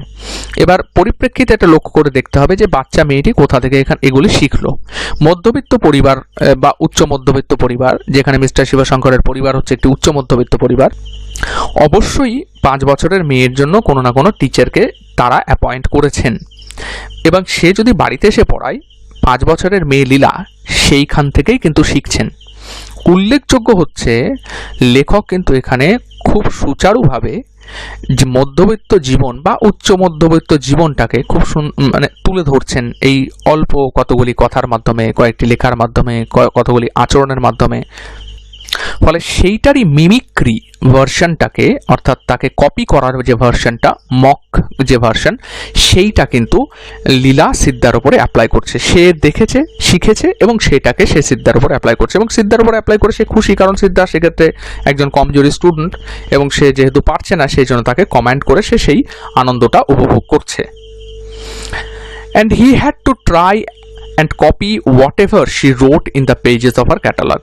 এবার পরিপ্রেক্ষিতে এটা লক্ষ্য করে দেখতে হবে যে বাচ্চা মেয়েটি কোথা থেকে এগুলি শিখলো। মধ্যবিত্ত পরিবার বা উচ্চ মধ্যবিত্ত পরিবার, যেখানে মিস্টার শিবশঙ্করের পরিবার হচ্ছে একটি উচ্চ মধ্যবিত্ত পরিবার, অবশ্যই 5 বছরের মেয়ের জন্য কোনো না কোনো টিচারকে তারা অ্যাপয়েন্ট করেছেন। এবং সে যদি বাড়িতে এসে পড়ায়, 5 বছরের মেয়ে লীলা সেইখান থেকেই কিন্তু শিখছেন। উল্লেখযোগ্য হচ্ছে লেখক কিন্তু এখানে খুব সুচারুভাবে যে মধ্যবিত্ত জীবন বা উচ্চ মধ্যবিত্ত জীবনটাকে খুব মানে তুলে ধরছেন এই অল্প কতগুলি কথার মাধ্যমে, কয়েকটি লেখার মাধ্যমে, কতগুলি আচরণের মাধ্যমে। ফলে সেইটারই মিমিক্রি ভার্সনটাকে, অর্থাৎ তাকে কপি করার যে ভার্সনটা, মক যে ভার্সন, সেইটা কিন্তু লীলা সিদ্ধার উপরে অ্যাপ্লাই করছে। সে দেখেছে, শিখেছে, এবং সেটাকে সে সিদ্ধার উপরে অ্যাপ্লাই করছে, এবং সিদ্ধার উপরে অ্যাপ্লাই করে সে খুশি, কারণ সিদ্ধা সেক্ষেত্রে একজন কমজোরি স্টুডেন্ট, এবং সে যেহেতু পারছে না সেই জন্য তাকে কমেন্ট করে সে সেই আনন্দটা উপভোগ করছে। And he had to try and copy whatever she wrote in the pages of her catalog.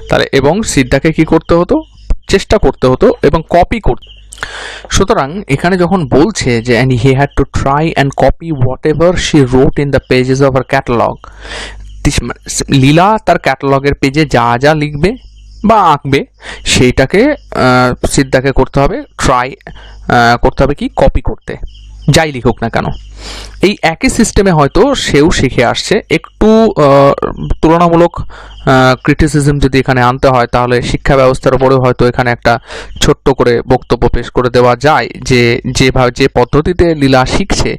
তাহলে এবং সিদ্ধাকে কি করতে হতো, চেষ্টা করতে হতো এবং কপি করতে। সুতরাং এখানে যখন বলছে যে and he had to try and copy whatever she wrote in the pages of her catalog, লীলা তার ক্যাটালগের পেজে যা যা লিখবে বা আঁকবে সেইটাকে সিদ্ধাকে করতে হবে ট্রাই করতে হবে কি কপি করতে, যাই লিখুক না কেন। এই একই সিস্টেমে হয়তো সেও শিখে আসছে। একটু তুলনামূলক ক্রিটিসিজম যদি এখানে আনতে হয় তাহলে শিক্ষা ব্যবস্থার উপরেও হয়তো এখানে একটা ছোট্ট করে বক্তব্য পেশ করে দেওয়া যায় যে যে পদ্ধতিতে লীলা শিখছে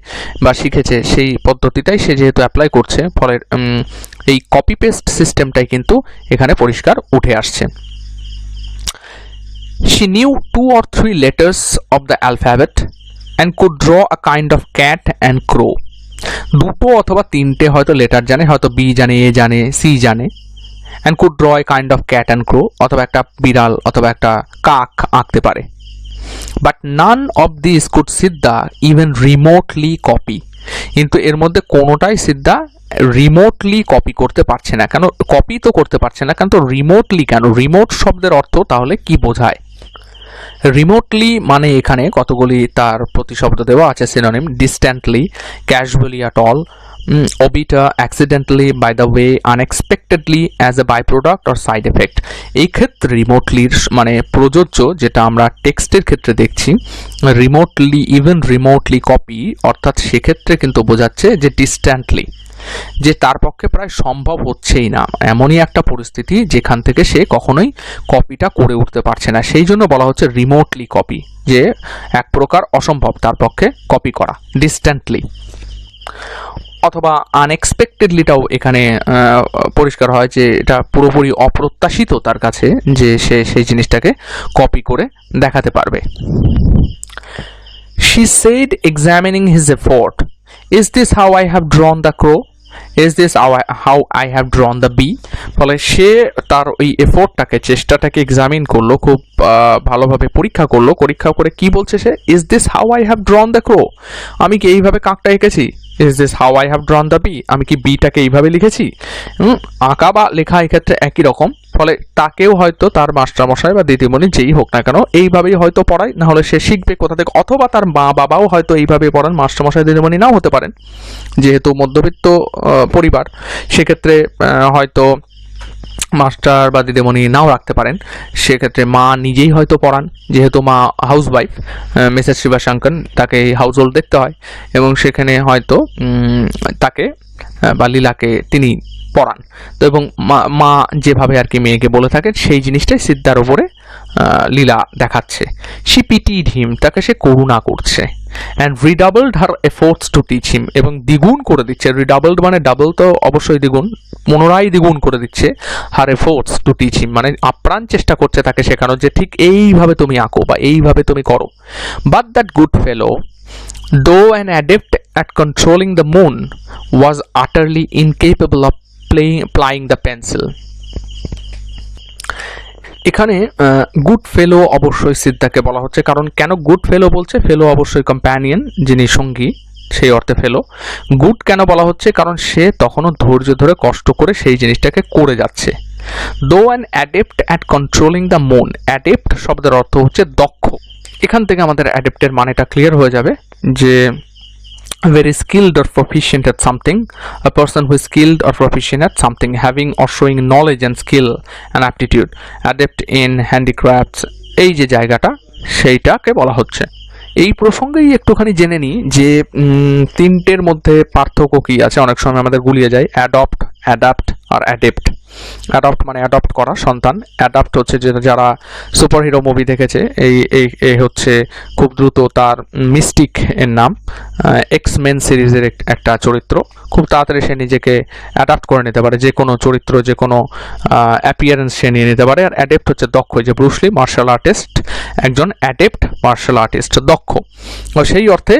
বা শিখেছে সেই পদ্ধতিটাই সে যেহেতু অ্যাপ্লাই করছে, ফলে এই কপি পেস্ট সিস্টেমটাই কিন্তু এখানে পরিষ্কার উঠে আসছে। She knew 2 or 3 letters of the alphabet and could draw a kind of cat and crow. দুটো অথবা তিনটে হয়তো লেটার জানে, হয়তো বি জানে, এ জানে, সি জানে, and could draw a kind of cat and crow, অথবা একটা বিড়াল অথবা একটা কাক আঁকতে পারে। But none of these could Siddha even remotely copy. কিন্তু এর মধ্যে কোনোটাই সিদ্ধা রিমোটলি কপি করতে পারছে না। কেন কপি তো করতে পারছে না, কেন তো রিমোটলি কেন? রিমোট শব্দের অর্থ তাহলে কি বোঝায়? রিমোটলি মানে এখানে কতগুলি তার প্রতিশব্দ দেওয়া আছে synonym: distantly, casually, at all, obiter, accidentally, by the way, unexpectedly, as a by product or side effect. এই ক্ষেত্রে রিমোটলির মানে প্রযোজ্য, যেটা আমরা টেক্সটের ক্ষেত্রে দেখছি, রিমোটলি, ইভেন রিমোটলি কপি, অর্থাৎ সেক্ষেত্রে কিন্তু বোঝাচ্ছে যে ডিস্ট্যান্টলি, যে তার পক্ষে প্রায় সম্ভব হচ্ছেই না, এমনই একটা পরিস্থিতি যেখান থেকে সে কখনোই কপিটা করে উঠতে পারছে না, সেই জন্য বলা হচ্ছে রিমোটলি কপি, যে এক প্রকার অসম্ভব তার পক্ষে কপি করা ডিস্ট্যান্টলি। অথবা আনএক্সপেক্টেডলিটাও এখানে পরিষ্কার হয় যে এটা পুরোপুরি অপ্রত্যাশিত তার কাছে, যে সে সেই জিনিসটাকে কপি করে দেখাতে পারবে। She said, examining his effort, "Is this how I have drawn the crow? Is this how I have drawn the bee?" ফলে সে তার ওই এফোর্টটাকে, চেষ্টাটাকে এক্সামিন করলো, খুব ভালোভাবে পরীক্ষা করলো। পরীক্ষা করে কি বলছে সে? "Is this how I have drawn the crow?" আমি কি এইভাবে কাকটা এঁকেছি? "Is this how I have drawn the bee?" আমি কি বিটাকে এইভাবে লিখেছি? আঁকা বা লেখা এক্ষেত্রে একই রকম। ফলে তাকেও হয়তো তার মাস্টারমশাই বা দিদিমণি যেই হোক না কেন এইভাবেই হয়তো পড়ায়, না হলে সে শিখবে কোথা থেকে। অথবা তার মা বাবাও হয়তো এইভাবে পড়ান, মাস্টারমশাই দিদিমণি নাও হতে পারেন, যেহেতু মধ্যবিত্ত পরিবার, সেক্ষেত্রে হয়তো মাস্টার বা দিদিমণি নাও রাখতে পারেন। সেক্ষেত্রে মা নিজেই হয়তো পড়ান, যেহেতু মা হাউস ওয়াইফ, মিসেস শিবাশঙ্কর, তাকে হাউস হোল্ড দেখতে হয়, এবং সেখানে হয়তো তাকে বা লীলাকে তিনি পড়ান। তো এবং মা যেভাবে আর কি মেয়েকে বলে থাকেন সেই জিনিসটাই সিদ্ধার উপরে লীলা দেখাচ্ছে। শি পিটিড হিম, তাকে সে করুণা করছে। And redoubled her efforts to teach him, এবং দ্বিগুণ করে দিচ্ছে। রিডাবলড মানে ডাবল তো অবশ্যই দ্বিগুণ, পুনরায় দ্বিগুণ করে দিচ্ছে। হার এফোর্টস টু টিচ হিম মানে আপ্রাণ চেষ্টা করছে তাকে শেখানোর, যে ঠিক এইভাবে তুমি আঁকো বা এইভাবে তুমি করো। But that good fellow, though an adept at controlling the moon, was utterly incapable of plying the pencil. এখানে গুড ফেলো অবশ্যই সিদ্ধাকে বলা হচ্ছে। কারণ কেন গুড ফেলো বলছে? ফেলো অবশ্যই কম্প্যানিয়ন, যিনি সঙ্গী, সেই অর্থে ফেলো। গুড কেন বলা হচ্ছে? কারণ সে তখনও ধৈর্য ধরে কষ্ট করে সেই জিনিসটাকে করে যাচ্ছে। though an adept at controlling the moon, adept শব্দের অর্থ হচ্ছে দক্ষ। এখান থেকে আমাদের অ্যাডেপ্টের মানেটা ক্লিয়ার হয়ে যাবে, যে very skilled or proficient at something, a person who is skilled or proficient at something, having or showing knowledge and skill and aptitude, adept in handicrafts, এই যে জায়গাটা সেইটাকে বলা হচ্ছে। এই প্রসঙ্গেই একটুখানি জেনে নিই যে তিনটের মধ্যে পার্থক্য কি আছে, অনেক সময় আমাদের গুলিয়ে যায়। অ্যাডপ্ট, অ্যাডাপ্ট আর অ্যাডেপ্ট। অ্যাডপ্ট মানে অ্যাডপ্ট করা, সন্তান। অ্যাডাপ্ট হচ্ছে যে যারা সুপার হিরো মুভি দেখেছে, এই হচ্ছে খুব দ্রুত তার মিস্টিক এর নাম, এক্স মেন সিরিজের একটা চরিত্র, খুব তাড়াতাড়ি সে নিজেকে অ্যাডাপ্ট করে নিতে পারে, যে কোনো চরিত্র, যে কোনো অ্যাপিয়ারেন্স সে নিয়ে নিতে পারে। আর অ্যাডেপ্ট হচ্ছে দক্ষ, যে ব্রুসলি মার্শাল আর্টিস্ট, একজন অ্যাডেপ্ট মার্শাল আর্টিস্ট, দক্ষ। সেই অর্থে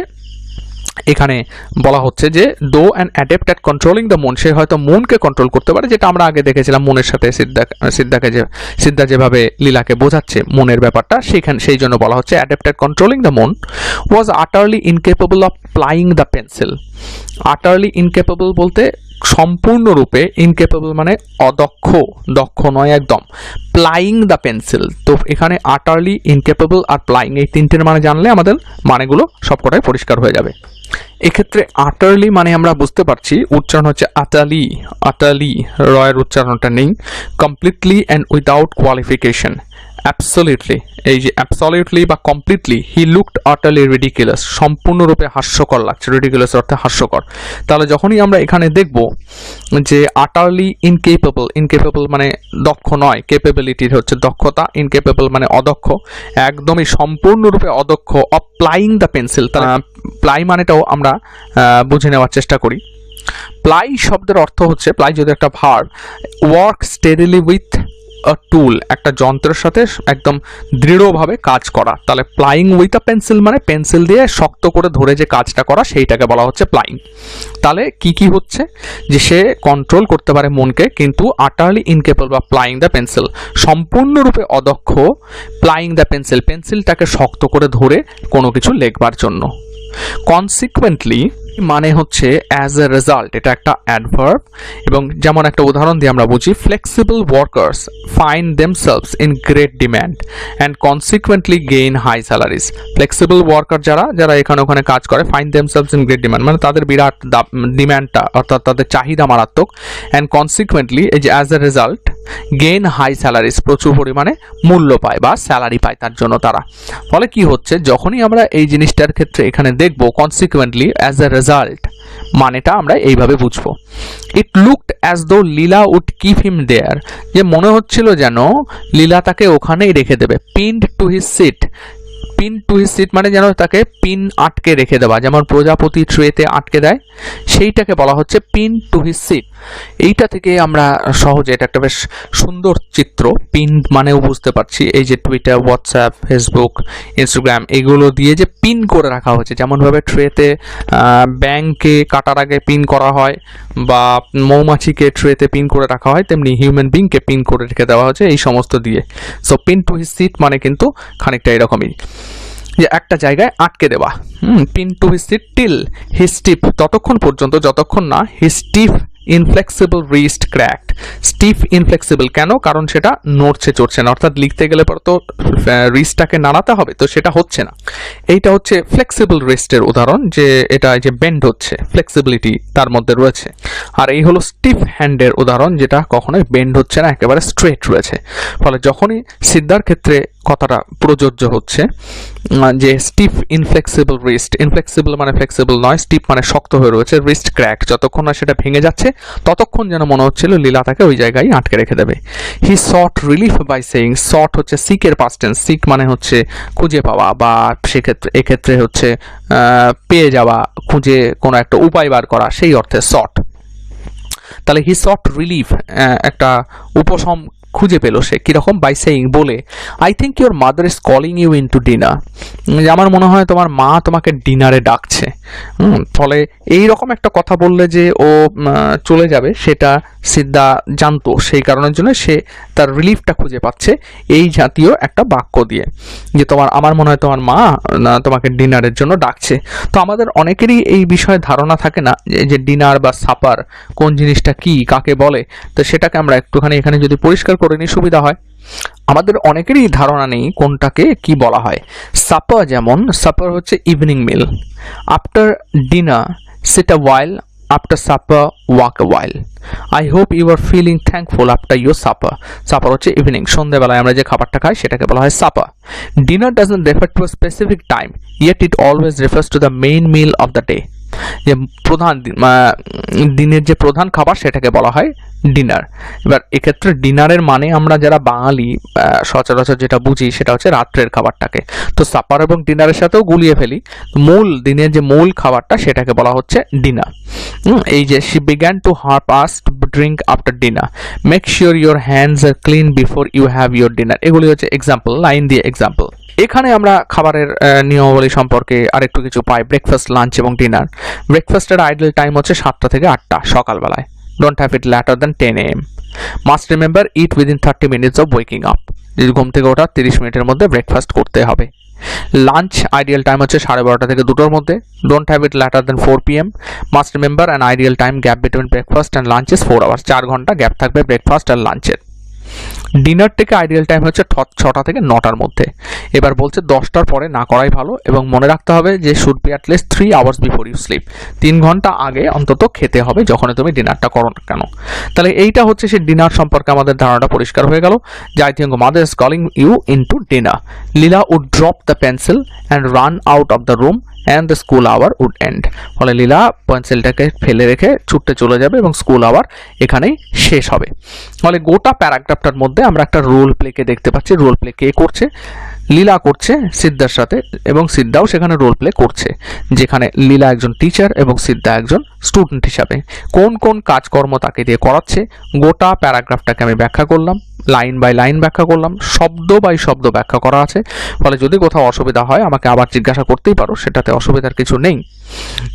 এখানে বলা হচ্ছে যে though an adept at controlling the moon, সে হয়তো মুনকে কন্ট্রোল করতে পারে, যেটা আমরা আগে দেখেছিলাম মুনের সাথে সিদ্ধাকে যেভাবে লীলাকে বোঝাচ্ছে মুনের ব্যাপারটা, সেই জন্য বলা হচ্ছে adept at controlling the moon was utterly incapable of plying the pencil. আটারলি incapable বলতে সম্পূর্ণরূপে ইনকেপেবল মানে অদক্ষ, দক্ষ নয় একদম। প্লাইং দ্য পেন্সিল, তো এখানে আটারলি, ইনকেপেবল আর প্লাইং এই তিনটের মানে জানলে আমাদের মানেগুলো সবকটাই পরিষ্কার হয়ে যাবে। এক্ষেত্রে আটারলি মানে আমরা বুঝতে পারছি উচ্চারণ হচ্ছে আটালি, আটালি, রয়ের উচ্চারণটা নেই। Completely and without qualification, absolutely, এই যে অ্যাবসলিউটলি বা কমপ্লিটলি, হি লুকড আটারলি রিডিকুলাস, সম্পূর্ণরূপে হাস্যকর লাগছে, রিডিকুলাস অর্থে হাস্যকর। তাহলে যখনই আমরা এখানে দেখব যে আটারলি ইনকেপেবল, ইনকেপেবল মানে দক্ষ নয়, কেপেবিলিটির হচ্ছে দক্ষতা, ইনকেপেবল মানে অদক্ষ, একদমই সম্পূর্ণরূপে অদক্ষ অফ প্লাইং দ্য পেন্সিল। তাহলে প্লাই মানেটাও আমরা বুঝে নেওয়ার চেষ্টা করি। প্লাই শব্দের অর্থ হচ্ছে, প্লাই যদি একটা verb, work steadily with a tool, একটা যন্ত্রের সাথে একদম দৃঢ়ভাবে কাজ করা। তাহলে প্লাইং উইথ আ পেন্সিল মানে পেন্সিল দিয়ে শক্ত করে ধরে যে কাজটা করা সেইটাকে বলা হচ্ছে প্লাইং। তাহলে কি কি হচ্ছে যে সে কন্ট্রোল করতে পারে মনকে, কিন্তু আটারলি ইনকেপেবল বা প্লাইং দ্য পেন্সিল, সম্পূর্ণরূপে অদক্ষ প্লাইং দ্য পেন্সিল, পেন্সিলটাকে শক্ত করে ধরে কোনো কিছু লেখবার জন্য। কনসিকুয়েন্টলি মানে হচ্ছে অ্যাজ এ রেজাল্ট, এটা একটা অ্যাডভার্ব, এবং যেমন একটা উদাহরণ দিয়ে আমরা বুঝি, flexible workers find themselves in great demand and consequently gain high salaries. Flexible worker যারা যারা এখানে ওখানে কাজ করে, find themselves in great demand মানে তাদের বিরাট ডিম্যান্ডটা, অর্থাৎ তাদের চাহিদা মারাত্মক, অ্যান্ড কনসিকুয়েন্টলি এই যে as a result gain high salaries, প্রচুর পরিমাণে মূল্য পায় বা স্যালারি পায় তার জন্য তারা। ফলে কি হচ্ছে, যখনই আমরা এই জিনিসটার ক্ষেত্রে এখানে দেখব কনসিকুয়েন্টলি অ্যাজ এ রেজাল্ট মানেটা আমরা এইভাবে বুঝবো। It looked as though Leela would keep him দেয়ার, যে মনে হচ্ছিল যেন লীলা তাকে ওখানেই রেখে দেবে। Pinned to his seat, pin to his seat মানে যেন তাকে পিন আটকে রেখে দেওয়া, যেমন প্রজাপতি ট্রেতে আটকে দেয়, সেইটাকে বলা হচ্ছে পিন টু হিজ সিট। এইটা থেকে আমরা সহজে, এটা একটা বেশ সুন্দর চিত্র, পিন মানেও বুঝতে পারছি, এই যে টুইটার, হোয়াটসঅ্যাপ, ফেসবুক, ইনস্টাগ্রাম এগুলো দিয়ে যে পিন করে রাখা হয়েছে, যেমনভাবে ট্রেতে ব্যাংকে কাটার আগে পিন করা হয় বা মৌমাছিকে ট্রেতে পিন করে রাখা হয়, তেমনি হিউম্যান বিংকে পিন করে রেখে দেওয়া হয়েছে এই সমস্ত দিয়ে। So pin to his seat মানে কিন্তু খানিকটা এরকমই, যে একটা জায়গায় আটকে দেওয়া। Pin to his seat till he stiff, ততক্ষণ পর্যন্ত যতক্ষণ না he stiff inflexible wrist cracked. Stiff inflexible কেন? কারণ সেটা নড়ছে চড়ছে না, অর্থাৎ লিখতে গেলে পর তো রিস্টটাকে নাড়াতে হবে, তো সেটা হচ্ছে না। এইটা হচ্ছে ফ্লেক্সিবল রিস্টের উদাহরণ, যে এটা যে বেন্ড হচ্ছে, ফ্লেক্সিবিলিটি তার মধ্যে রয়েছে। আর এই হলো স্টিফ হ্যান্ডের উদাহরণ, যেটা কখনোই বেন্ড হচ্ছে না, একেবারে স্ট্রেট রয়েছে। ফলে যখনই সিদ্ধার ক্ষেত্রে কথাটা প্রযোজ্য হচ্ছে যে স্টিফ ইনফ্লেক্সিবল রিস্ট, ইনফ্লেক্সিবল মানে ফ্লেক্সিবল নয়, স্টিফ মানে শক্ত হয়ে রয়েছে, রিস্ট ক্র্যাক, যতক্ষণ না সেটা ভেঙে যাচ্ছে ততক্ষণ যেন মনে হচ্ছিল লীলা তাকে ওই জায়গায় আটকে রেখে দেবে। He sought relief by saying, sought হচ্ছে সিকের পাস্ট টেন্স, সিক মানে হচ্ছে খুঁজে পাওয়া, বা সেক্ষেত্রে এক্ষেত্রে হচ্ছে পেয়ে যাওয়া, খুঁজে কোনো একটা উপায় বার করা, সেই অর্থে সট। তাহলে হি সট রিলিফ, একটা উপশম খুঁজে পেল সে, কিরকম? বাই সেইং, বলে, I think your mother is calling you in to dinner, আমার মনে হয় তোমার মা তোমাকে ডিনারে ডাকছে। ফলে এই রকম একটা কথা বললে যে ও চলে যাবে সেটা সিদ্ধা জানতো, সেই কারণের জন্য সে তার রিলিফটা খুঁজে পাচ্ছে এই জাতীয় একটা বাক্য দিয়ে, যে আমার মনে হয় তোমার মা তোমাকে ডিনারের জন্য ডাকছে। তো আমাদের অনেকেরই এই বিষয়ে ধারণা থাকে না যে ডিনার বা সাপার কোন জিনিসটা কি, কাকে বলে। তো সেটাকে আমরা একটুখানি এখানে যদি পরিষ্কার করে নিই সুবিধা হয়। আমাদের অনেকেরই ধারণা নেই কোনটাকে কি বলা হয়। সাপার, যেমন সাপার হচ্ছে evening meal, after dinner sit a while, after supper walk a while, I hope you are feeling thankful after your supper. Supper হচ্ছে ইভিনিং, সন্ধ্যাবেলায় আমরা যে খাবারটা খাই সেটাকে বলা হয় supper. Dinner doesn't refer to a specific time, yet it always refers to the main meal of the day, যে প্রধান দিনের যে প্রধান খাবার সেটাকে বলা হয় ডিনার। এবার এক্ষেত্রে ডিনারের মানে আমরা যারা বাঙালি সচরাচর যেটা বুঝি সেটা হচ্ছে রাত্রের খাবারটাকে, তো সাপার এবং ডিনারের সাথেও গুলিয়ে ফেলি। মূল দিনের যে মূল খাবারটা সেটাকে বলা হচ্ছে ডিনার। এই যে she began to harp us to drink after dinner, make sure your hands are clean before you have your dinner, এগুলি হচ্ছে এক্সাম্পল, লাইন দিয়ে এক্সাম্পল। এখানে আমরা খাবারের নিয়মাবলী সম্পর্কে আরেকটু কিছু পাই, ব্রেকফাস্ট, লাঞ্চ এবং ডিনার। ব্রেকফাস্টের আইডল টাইম হচ্ছে 7টা থেকে 8টা সকালবেলায়, don't have it later than 10 AM, must remember it within 30 minutes of waking up, যদি ঘুম থেকে ওঠা 30 মিনিটের মধ্যে ব্রেকফাস্ট করতে হবে। লাঞ্চ আইডিয়াল টাইম হচ্ছে 12:30 থেকে 2টোর মধ্যে। Don't have it later than 4 PM। Must remember an ideal time gap between breakfast and lunch is 4 hours. 4 ঘন্টা গ্যাপ থাকবে ব্রেকফাস্ট আর লাঞ্চের। ডিনার থেকে আইডিয়াল টাইম হচ্ছে 6টা থেকে 9টার মধ্যে। এবার বলছে 10টার পরে না করাই ভালো, এবং মনে রাখতে হবে যে should be at least 3 hours before you sleep. 3 ঘন্টা আগে অন্তত খেতে হবে যখন তুমি ডিনারটা করো না কেন। তাহলে এইটা হচ্ছে সে ডিনার সম্পর্কে আমাদের ধারণাটা পরিষ্কার হয়ে গেল। যে I think mother is calling you into dinner. Leela would drop the pencil and run out of the room and the school hour would end. ফলে লীলা পেন্সিলটাকে ফেলে রেখে ছুটতে চলে যাবে এবং স্কুল আওয়ার এখানেই শেষ হবে। ফলে গোটা প্যারাগ্রাফটার মধ্যে আমরা একটা রোল প্লেকে দেখতে পাচ্ছি। রোল প্লে কে করছে? লীলা করছে সিদ্ধার সাথে, এবং সিদ্ধাও সেখানে রোল প্লে করছে, যেখানে লীলা একজন টিচার এবং সিদ্ধা একজন স্টুডেন্ট হিসাবে। কোন কোন কাজকর্ম তাকে দিয়ে করাচ্ছে গোটা প্যারাগ্রাফটাকে আমি ব্যাখ্যা করলাম, লাইন বাই লাইন ব্যাখ্যা করলাম, শব্দ বাই শব্দ ব্যাখ্যা করা আছে। ফলে যদি কোথাও অসুবিধা হয় আমাকে আবার জিজ্ঞাসা করতেই পারো, সেটাতে অসুবিধার কিছু নেই।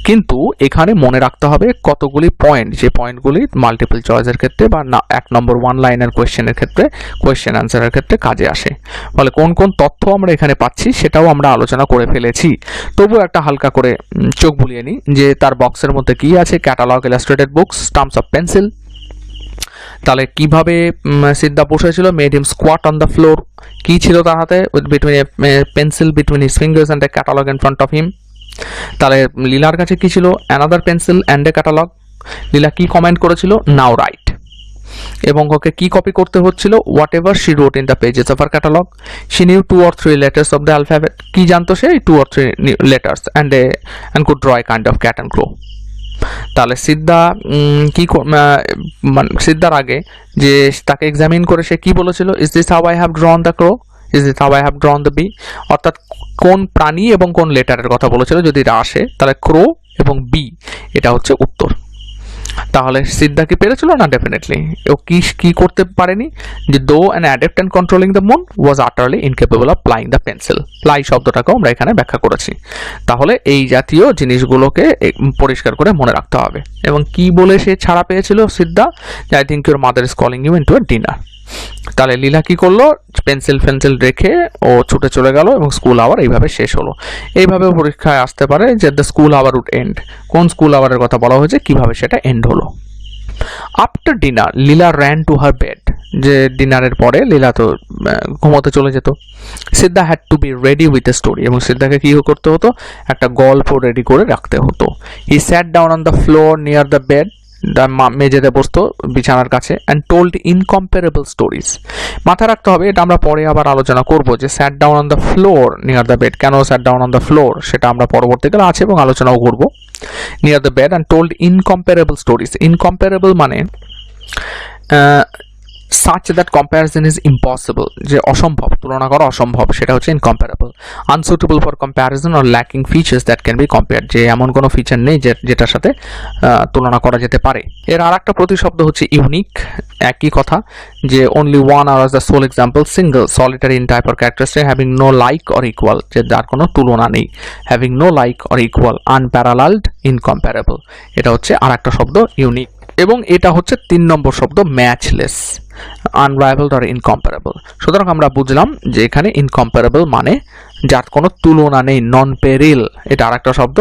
কিন্তু এখানে মনে রাখতে হবে কতগুলি পয়েন্ট, যে পয়েন্টগুলি মাল্টিপল চয়েসের ক্ষেত্রে বা 1 নম্বর 1 লাইনের কোয়েশ্চেনের ক্ষেত্রে, কোয়েশ্চেন অ্যান্সারের ক্ষেত্রে কাজে আসে। ফলে কোন কোন তথ্য আমরা এখানে পাচ্ছি সেটাও আমরা আলোচনা করে ফেলেছি। তবুও একটা হালকা করে চোখ বুলিয়ে নিই যে তার বক্সের মধ্যে কি আছে। Catalogue, illustrated books, stumps of pencil. তাহলে কিভাবে সিদ্ধা বসেছিল? Made him squat on the floor. কি ছিল তার হাতে? Between a pencil between his fingers and a catalogue in front of him. তাহলে লীলার কাছে কি ছিল? Another pencil and a catalogue. Leela কি কমেন্ট করেছিল? Now write. এবং ওকে কি কপি করতে হচ্ছিল? Whatever she wrote in the pages of her catalogue. She new 2 or 3 letters of the alphabet. কি জানতো সে? 2 or 3 letters and could draw a kind of cat and crow. তাহলে সিদ্ধা সিদ্ধার আগে যে তাকে এক্সামিন করে সে কি বলেছিল? Is this how I have drawn the crow, is this how I have drawn the bee. অর্থাৎ কোন প্রাণী এবং কোন লেটারের কথা বলেছিল, যদি এটা আসে তাহলে ক্রো এবং বি, এটা হচ্ছে উত্তর। তাহলে সিদ্ধা কি পেরেছিল? না, ডেফিনেটলি ও কি করতে পারেনি, যে though an adept and controlling the moon was utterly incapable of plying the pencil. Ply শব্দটাকেও আমরা এখানে ব্যাখ্যা করেছি। তাহলে এই জাতীয় জিনিসগুলোকে পরিষ্কার করে মনে রাখতে হবে। এবং কি বলে সে ছাড়া পেয়েছিল Siddha? I think your mother is calling you into a dinner. তাহলে লীলা কি করলো? পেন্সিল রেখে ও ছুটে চলে গেল এবং স্কুল আওয়ার এইভাবে শেষ হলো। এইভাবে পরীক্ষায় আসতে পারে যে the school hour would end. কোন স্কুল আওয়ারের কথা বলা হয়েছে, কিভাবে সেটা এন্ড হলো। After dinner Leela ran to her bed. যে ডিনারের পরে লীলা তো ঘুমোতে চলে যেত। Siddha had to be ready with a story. এবং সিদ্ধাকে কি করতে হতো? একটা গল্প রেডি করে রাখতে হতো। He sat down on the floor near the bed. মেঝেতে বসতো বিছানার কাছে। And told incomparable stories. মাথায় রাখতে হবে, এটা আমরা পরে আবার আলোচনা করব, যে sat down on the floor near the bed. কেন sat down on the floor সেটা আমরা পরবর্তীকালে আছে এবং আলোচনাও করব। Near the bed and told incomparable stories. Incomparable মানে such that comparison is impossible, যে অসম্ভব, তুলনা করা অসম্ভব, সেটা হচ্ছে incomparable. Unsuitable for comparison or lacking features that can be compared, যে এমন কোনো ফিচার নেই যেটার সাথে তুলনা করা যেতে পারে। এর আর একটা প্রতিশব্দ হচ্ছে ইউনিক। একই কথা, যে অনলি ওয়ান আর the sole example, single, solitary in type or characteristic, having no like or equal, যে যার কোনো তুলনা নেই। Having no like or equal, unparalleled, incomparable, এটা হচ্ছে আর একটা শব্দ ইউনিক। এবং এটা হচ্ছে 3 নম্বর শব্দ ম্যাচলেস, আনরাইভালড আর ইনকম্পারেবল। সুতরাং আমরা বুঝলাম যে এখানে ইনকম্পারেবল মানে যার কোনো তুলনা নেই, নন পেরিল, এটা আরেকটা শব্দ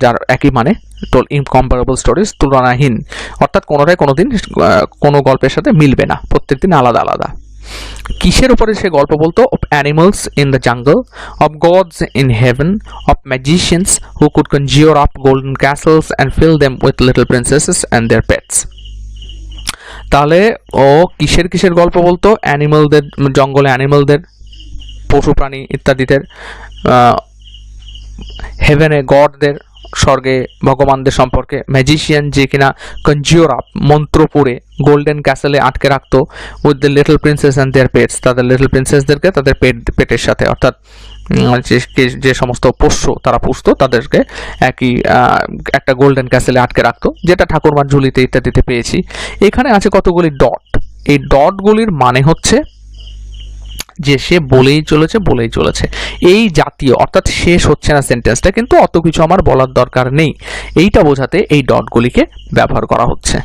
যার একই মানে। টোল ইনকম্পারেবল স্টোরিজ, তুলনাহীন, অর্থাৎ কোনোটাই কোনোদিন কোনো গল্পের সাথে মিলবে না, প্রত্যেকদিন আলাদা আলাদা। কিসের উপরে সে গল্প বলতো? Of animals in the jungle, of gods in heaven, of magicians who could conjure up golden castles and fill them with little princesses and their pets. তাহলে ও কিসের গল্প বলতো? অ্যানিমালদের, জঙ্গলে অ্যানিমালদের, পশু প্রাণী ইত্যাদিদের, হেভেনে গডদের, স্বর্গে ভগবানদের সম্পর্কে, ম্যাজিশিয়ান যে কিনা কনজিওর আপ, মন্ত্র পড়ে গোল্ডেন ক্যাসেলে আটকে রাখতো, with the little princess and their pets, তাদের লিটল প্রিন্সেসদেরকে তাদের পেটের সাথে, অর্থাৎ যে সমস্ত পোষ্য তারা পুষতো তাদেরকে একই একটা গোল্ডেন ক্যাসেলে আটকে রাখতো, যেটা ঠাকুরমার ঝুলিতে ইত্যাদিতে পেয়েছি। এখানে আছে কতগুলি ডট। এই ডটগুলির মানে হচ্ছে যে সে বলেই চলেছে এই জাতীয়, অর্থাৎ শেষ হচ্ছে না সেন্টেন্সটা, কিন্তু অত কিছু আমার বলার দরকার নেই, এইটা বোঝাতে এই ডটগুলিকে ব্যবহার করা হচ্ছে।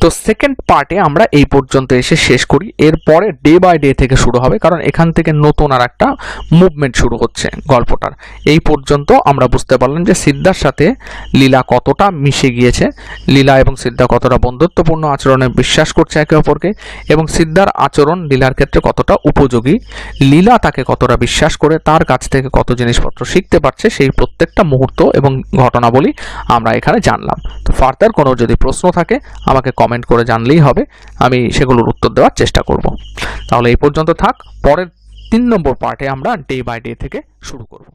তো সেকেন্ড পার্টে আমরা এই পর্যন্ত এসে শেষ করি। এরপরে ডে বাই ডে থেকে শুরু হবে, কারণ এখান থেকে নতুন আর একটা মুভমেন্ট শুরু হচ্ছে গল্পটার। এই পর্যন্ত আমরা বুঝতে পারলাম যে সিদ্ধার সাথে লীলা কতটা মিশে গিয়েছে, লীলা এবং সিদ্ধা কতটা বন্ধুত্বপূর্ণ আচরণে বিশ্বাস করছে একে অপরকে, এবং সিদ্ধার আচরণ লীলার ক্ষেত্রে কতটা উপযোগী, লীলা তাকে কতটা বিশ্বাস করে, তার কাছ থেকে কত জিনিসপত্র শিখতে পারছে, সেই প্রত্যেকটা মুহূর্ত এবং ঘটনাবলী আমরা এখানে জানলাম। তো ফার্দার কোনো যদি প্রশ্ন থাকে আমাকে কমেন্ট করে জানলেই হবে, আমি সেগুলোর উত্তর দেওয়ার চেষ্টা করব। তাহলে এই পর্যন্ত থাক, পরের 3 নম্বর পার্টে আমরা ডে বাই ডে থেকে শুরু করব।